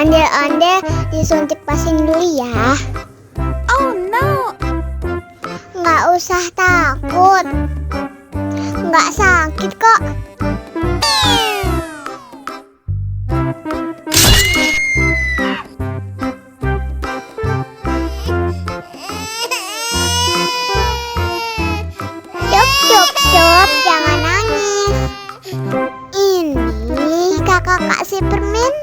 Ondel-ondel disuntik vaksin dulu ya. Oh no. Nggak usah takut. Nggak sakit kok. Cop, jangan nangis. Ini kakak kasih permen.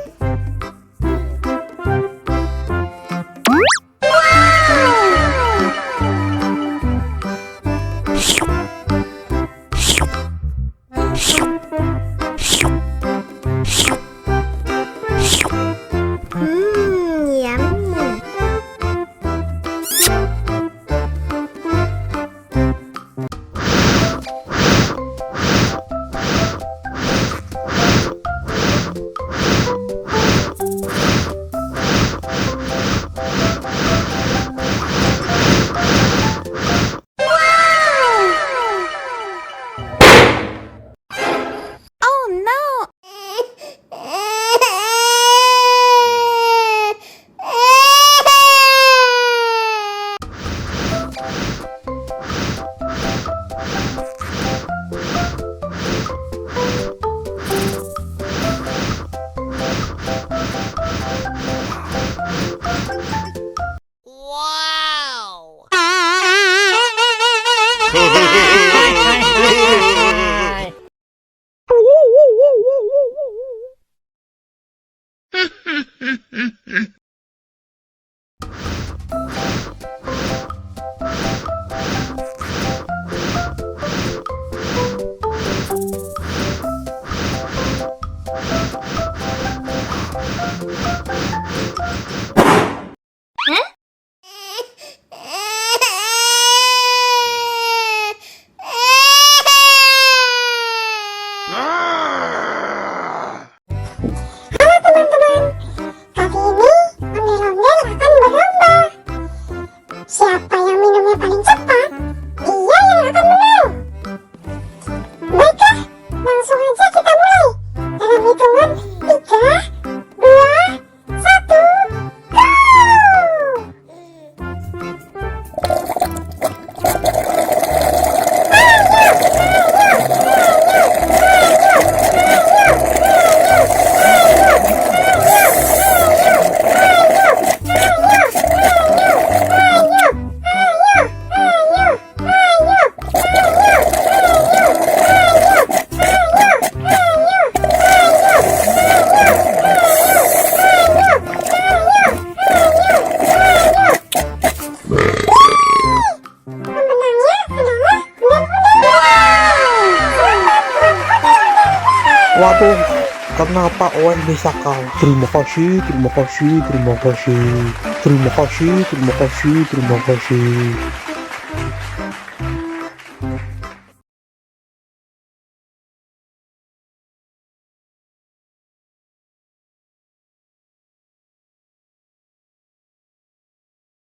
Yummy. Oh no. Wow. Halo teman-teman, kali ini ondel-ondel akan berlomba. Siapa yang minumnya paling cepat, dia yang akan menang. Baiklah, langsung aja kita mulai. Dalam hitungan 3, 2, 1, go! Waduh, kenapa Owen bisa kalah? Terima kasih, terima kasih, terima kasih, terima kasih, terima kasih, terima kasih.